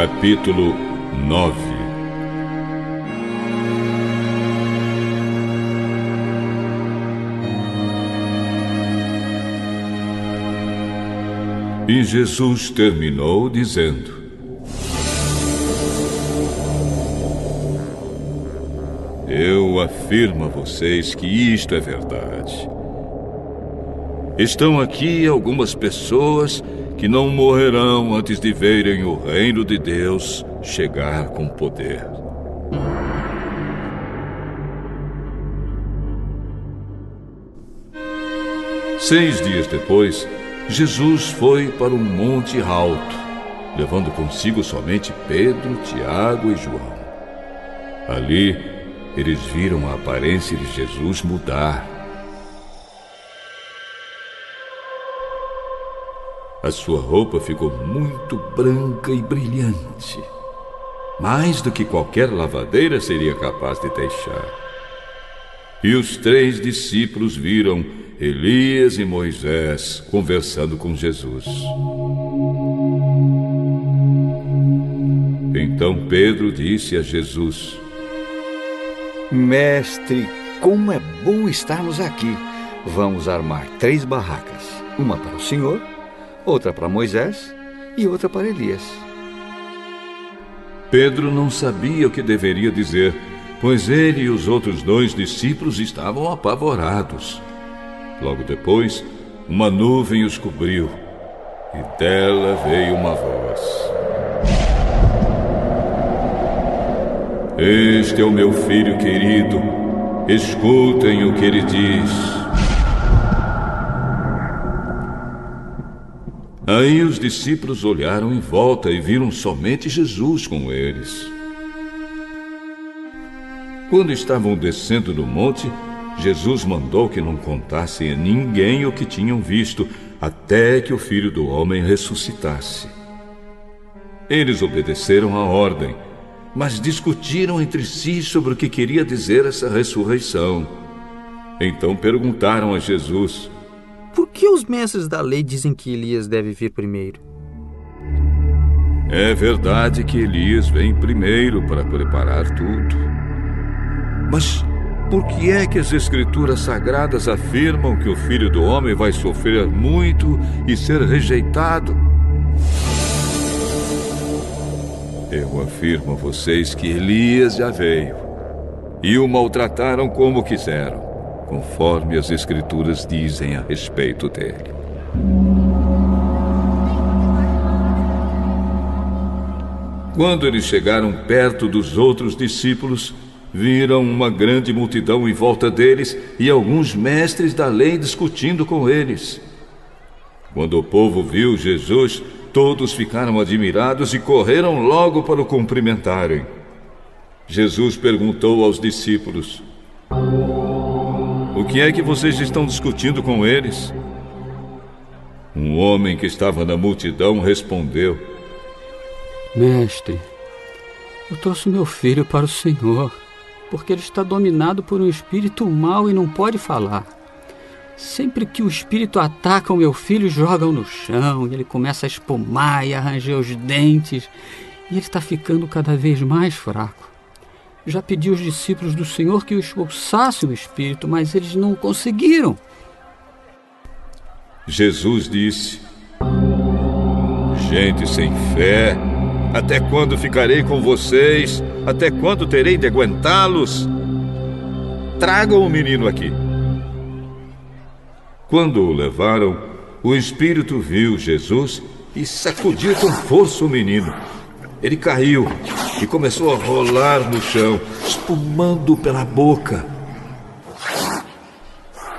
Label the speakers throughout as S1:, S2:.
S1: Capítulo 9. E Jesus terminou dizendo: Eu afirmo a vocês que isto é verdade. Estão aqui algumas pessoas que não morrerão antes de verem o reino de Deus chegar com poder. Seis dias depois, Jesus foi para um monte alto, levando consigo somente Pedro, Tiago e João. Ali, eles viram a aparência de Jesus mudar. A sua roupa ficou muito branca e brilhante, mais do que qualquer lavadeira seria capaz de deixar. E os 3 discípulos viram Elias e Moisés conversando com Jesus. Então Pedro disse a Jesus:
S2: Mestre, como é bom estarmos aqui. Vamos armar 3 barracas, uma para o Senhor, outra para Moisés e outra para Elias.
S1: Pedro não sabia o que deveria dizer, pois ele e os outros 2 discípulos estavam apavorados. Logo depois, uma nuvem os cobriu, e dela veio uma voz: Este é o meu filho querido, escutem o que ele diz. Aí os discípulos olharam em volta e viram somente Jesus com eles. Quando estavam descendo do monte, Jesus mandou que não contassem a ninguém o que tinham visto, até que o Filho do Homem ressuscitasse. Eles obedeceram à ordem, mas discutiram entre si sobre o que queria dizer essa ressurreição. Então perguntaram a Jesus:
S3: Por que os mestres da lei dizem que Elias deve vir primeiro?
S1: É verdade que Elias vem primeiro para preparar tudo. Mas por que é que as Escrituras Sagradas afirmam que o Filho do Homem vai sofrer muito e ser rejeitado? Eu afirmo a vocês que Elias já veio e o maltrataram como quiseram, conforme as Escrituras dizem a respeito dele. Quando eles chegaram perto dos outros discípulos, viram uma grande multidão em volta deles e alguns mestres da lei discutindo com eles. Quando o povo viu Jesus, todos ficaram admirados e correram logo para o cumprimentarem. Jesus perguntou aos discípulos: O que é que vocês estão discutindo com eles? Um homem que estava na multidão respondeu:
S4: Mestre, eu trouxe meu filho para o Senhor, porque ele está dominado por um espírito mau e não pode falar. Sempre que o espírito ataca o meu filho, jogam no chão e ele começa a espumar e a ranger os dentes, e ele está ficando cada vez mais fraco. Já pedi aos discípulos do Senhor que o expulsassem o espírito, mas eles não conseguiram.
S1: Jesus disse: Gente sem fé, até quando ficarei com vocês? Até quando terei de aguentá-los? Tragam o menino aqui. Quando o levaram, o espírito viu Jesus e sacudiu com força o menino. Ele caiu e começou a rolar no chão, espumando pela boca.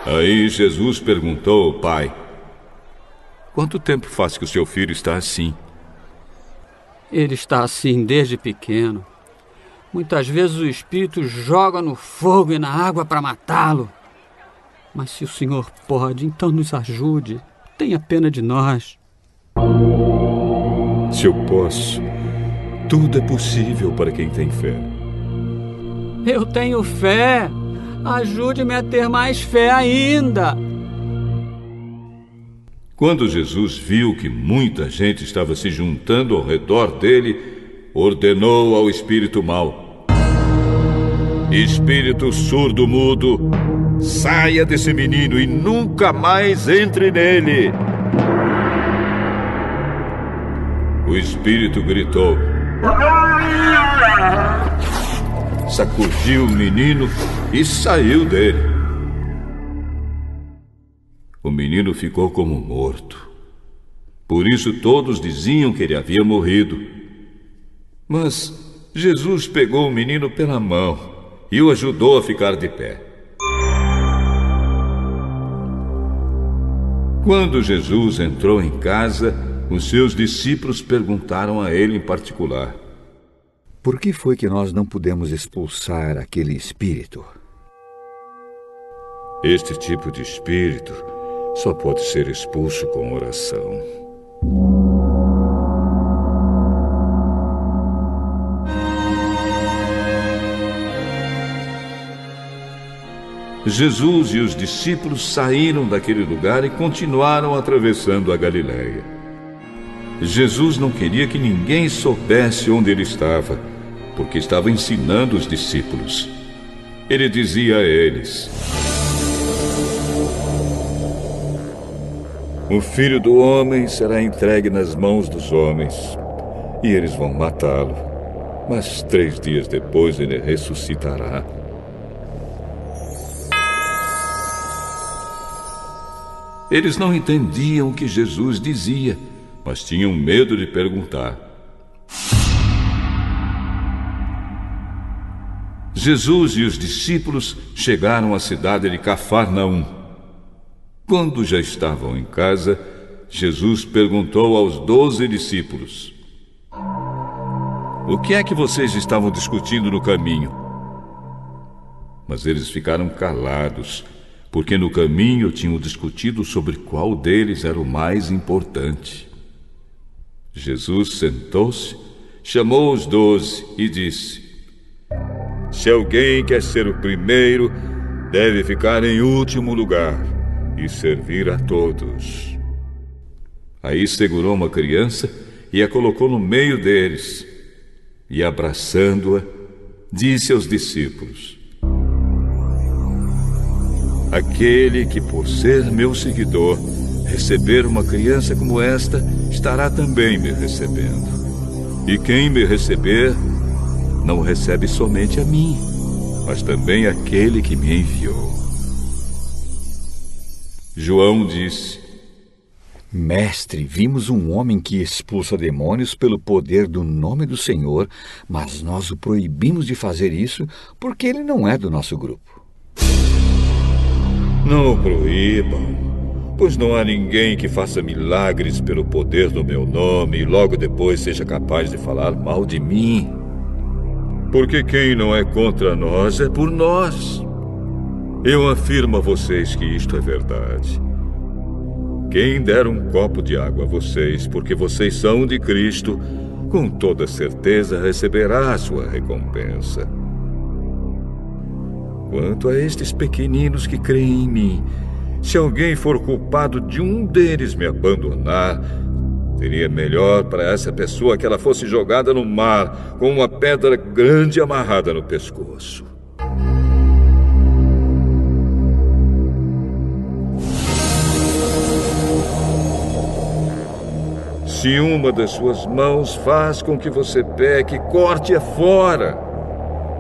S1: Aí Jesus perguntou ao pai: Quanto tempo faz que o seu filho está assim?
S4: Ele está assim desde pequeno. Muitas vezes o espírito joga no fogo e na água para matá-lo. Mas se o Senhor pode, então nos ajude. Tenha pena de nós.
S1: Se eu posso, tudo é possível para quem tem fé.
S4: Eu tenho fé. Ajude-me a ter mais fé ainda.
S1: Quando Jesus viu que muita gente estava se juntando ao redor dele, ordenou ao espírito mau: espírito surdo-mudo, saia desse menino e nunca mais entre nele. O espírito gritou, sacudiu o menino e saiu dele. O menino ficou como morto. Por isso todos diziam que ele havia morrido. Mas Jesus pegou o menino pela mão e o ajudou a ficar de pé. Quando Jesus entrou em casa, os seus discípulos perguntaram a ele em particular:
S2: por que foi que nós não pudemos expulsar aquele espírito?
S1: Este tipo de espírito só pode ser expulso com oração. Jesus e os discípulos saíram daquele lugar e continuaram atravessando a Galileia. Jesus não queria que ninguém soubesse onde ele estava, porque estava ensinando os discípulos. Ele dizia a eles: o Filho do Homem será entregue nas mãos dos homens, e eles vão matá-lo, mas 3 dias depois ele ressuscitará. Eles não entendiam o que Jesus dizia, mas tinham medo de perguntar. Jesus e os discípulos chegaram à cidade de Cafarnaum. Quando já estavam em casa, Jesus perguntou aos 12 discípulos: o que é que vocês estavam discutindo no caminho? Mas eles ficaram calados, porque no caminho tinham discutido sobre qual deles era o mais importante. Jesus sentou-se, chamou os 12 e disse: se alguém quer ser o primeiro, deve ficar em último lugar e servir a todos. Aí segurou uma criança e a colocou no meio deles, e abraçando-a, disse aos discípulos: aquele que, por ser meu seguidor, receber uma criança como esta, estará também me recebendo. E quem me receber, não recebe somente a mim, mas também aquele que me enviou. João disse:
S2: mestre, vimos um homem que expulsa demônios pelo poder do nome do Senhor, mas nós o proibimos de fazer isso porque ele não é do nosso grupo.
S1: Não o proíbam, pois não há ninguém que faça milagres pelo poder do meu nome e logo depois seja capaz de falar mal de mim. Porque quem não é contra nós é por nós. Eu afirmo a vocês que isto é verdade. Quem der um copo de água a vocês, porque vocês são de Cristo, com toda certeza receberá a sua recompensa. Quanto a estes pequeninos que creem em mim, se alguém for culpado de um deles me abandonar, seria melhor para essa pessoa que ela fosse jogada no mar com uma pedra grande amarrada no pescoço. Se uma das suas mãos faz com que você peque, corte-a fora.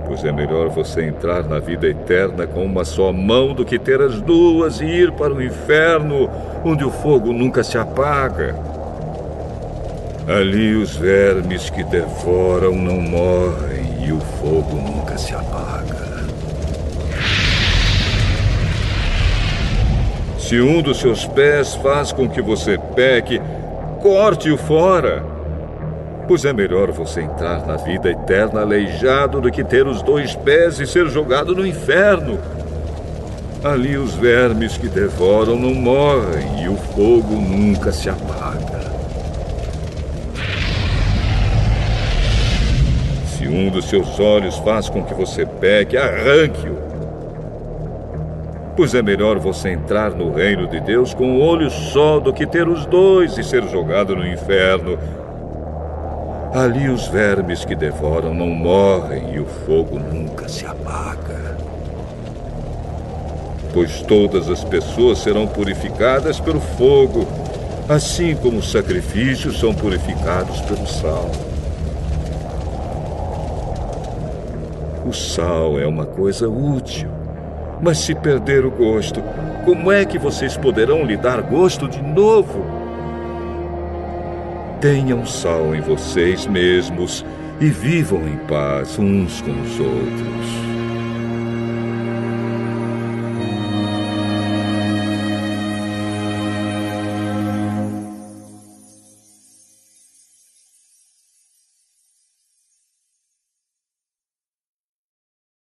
S1: Pois é melhor você entrar na vida eterna com uma só mão do que ter as duas e ir para o inferno, onde o fogo nunca se apaga. Ali os vermes que devoram não morrem e o fogo nunca se apaga. Se um dos seus pés faz com que você peque, corte-o fora. Pois é melhor você entrar na vida eterna aleijado do que ter os 2 pés e ser jogado no inferno. Ali os vermes que devoram não morrem e o fogo nunca se apaga. Se um dos seus olhos faz com que você peque, arranque-o. Pois é melhor você entrar no reino de Deus com um olho só do que ter os 2 e ser jogado no inferno. Ali os vermes que devoram não morrem e o fogo nunca se apaga. Pois todas as pessoas serão purificadas pelo fogo, assim como os sacrifícios são purificados pelo sal. O sal é uma coisa útil, mas se perder o gosto, como é que vocês poderão lhe dar gosto de novo? Tenham sal em vocês mesmos e vivam em paz uns com os outros.